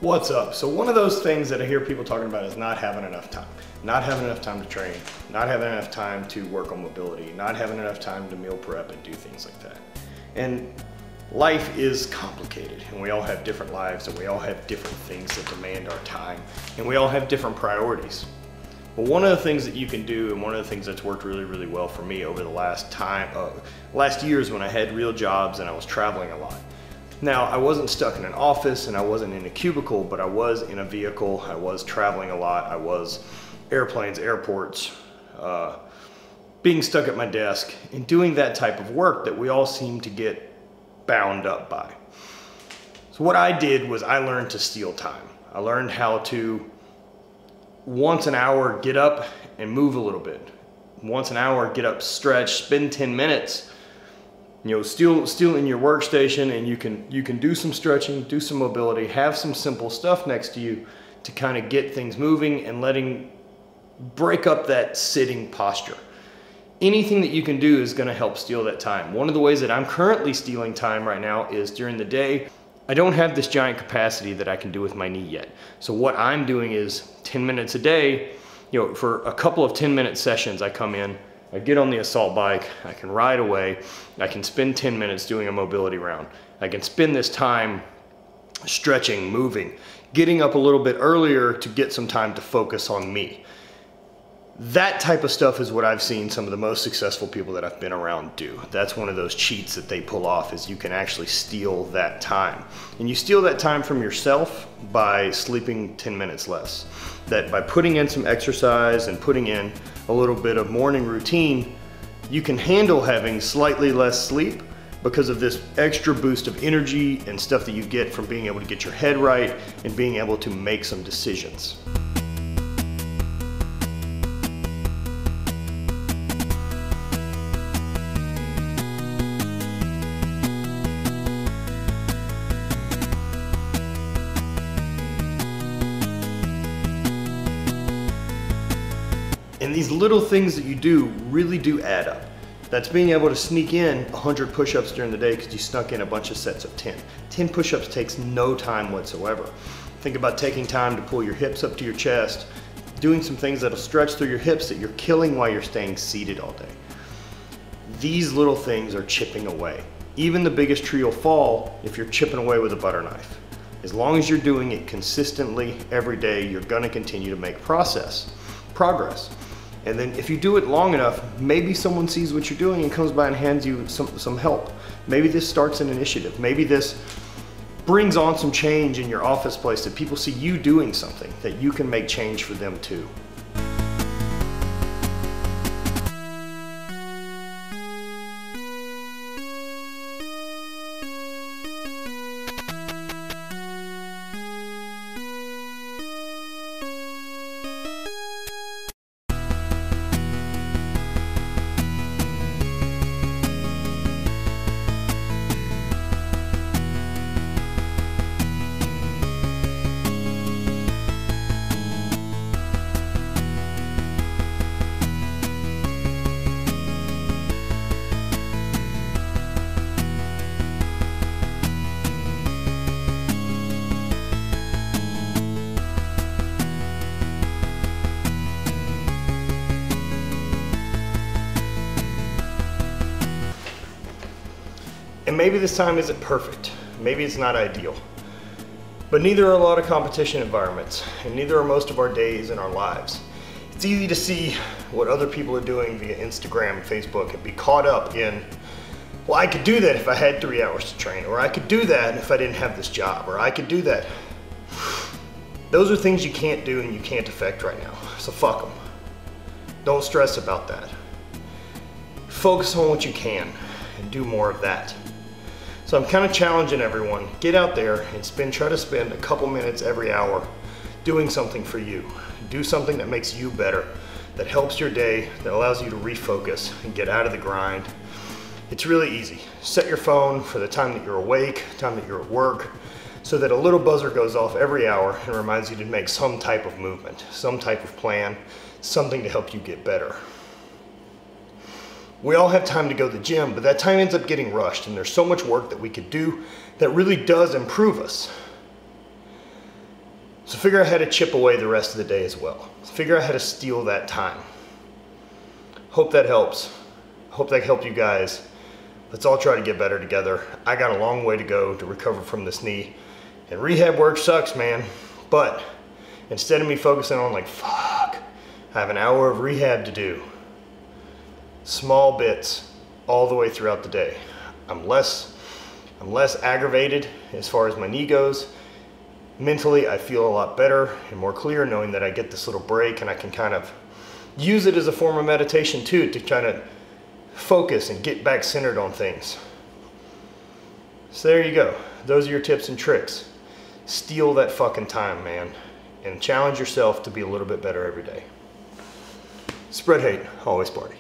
What's up? So one of those things that I hear people talking about is not having enough time. Not having enough time to train, not having enough time to work on mobility, not having enough time to meal prep and do things like that. And life is complicated, and we all have different lives, and we all have different things that demand our time, and we all have different priorities. But one of the things that you can do, and one of the things that's worked really well for me over the last years when I had real jobs and I was traveling a lot. Now, I wasn't stuck in an office and I wasn't in a cubicle, but I was in a vehicle. I was traveling a lot. I was airplanes, airports, being stuck at my desk and doing that type of work that we all seem to get bound up by. So what I did was I learned to steal time. I learned how to once an hour get up and move a little bit. Once an hour get up, stretch, spend 10 minutes. You know, still in your workstation, and you can do some stretching, do some mobility, have some simple stuff next to you to kind of get things moving and break up that sitting posture. Anything that you can do is going to help steal that time. One of the ways that I'm currently stealing time right now is during the day. I don't have this giant capacity that I can do with my knee yet. So what I'm doing is 10 minutes a day, you know, for a couple of 10-minute sessions, I come in, I get on the assault bike, I can ride away, I can spend 10 minutes doing a mobility round. I can spend this time stretching, moving, getting up a little bit earlier to get some time to focus on me. That type of stuff is what I've seen some of the most successful people that I've been around do. That's one of those cheats that they pull off, is you can actually steal that time. And you steal that time from yourself by sleeping 10 minutes less. That by putting in some exercise and putting in a little bit of morning routine, you can handle having slightly less sleep because of this extra boost of energy and stuff that you get from being able to get your head right and being able to make some decisions. And these little things that you do really do add up. That's being able to sneak in 100 push-ups during the day because you snuck in a bunch of sets of 10. 10 push-ups takes no time whatsoever. Think about taking time to pull your hips up to your chest, doing some things that'll stretch through your hips that you're killing while you're staying seated all day. These little things are chipping away. Even the biggest tree will fall if you're chipping away with a butter knife. As long as you're doing it consistently every day, you're gonna continue to make progress. And then if you do it long enough, maybe someone sees what you're doing and comes by and hands you some help. Maybe this starts an initiative. Maybe this brings on some change in your office place, that people see you doing something, that you can make change for them too. And maybe this time isn't perfect. Maybe it's not ideal. But neither are a lot of competition environments, and neither are most of our days and our lives. It's easy to see what other people are doing via Instagram and Facebook and be caught up in, well, I could do that if I had 3 hours to train, or I could do that if I didn't have this job, or I could do that. Those are things you can't do and you can't affect right now, so fuck them. Don't stress about that. Focus on what you can and do more of that. So I'm kind of challenging everyone, get out there and try to spend a couple minutes every hour doing something for you. Do something that makes you better, that helps your day, that allows you to refocus and get out of the grind. It's really easy. Set your phone for the time that you're awake, time that you're at work, so that a little buzzer goes off every hour and reminds you to make some type of movement, some type of plan, something to help you get better. We all have time to go to the gym, but that time ends up getting rushed, and there's so much work that we could do that really does improve us. So figure out how to chip away the rest of the day as well. Figure out how to steal that time. Hope that helps. Hope that helped you guys. Let's all try to get better together. I got a long way to go to recover from this knee. And rehab work sucks, man. But instead of me focusing on like, fuck, I have an hour of rehab to do. Small bits all the way throughout the day. I'm less aggravated as far as my knee goes. Mentally, I feel a lot better and more clear knowing that I get this little break, and I can kind of use it as a form of meditation too, to try to focus and get back centered on things. So there you go. Those are your tips and tricks. Steal that fucking time, man, and challenge yourself to be a little bit better every day. Spread hate, always party.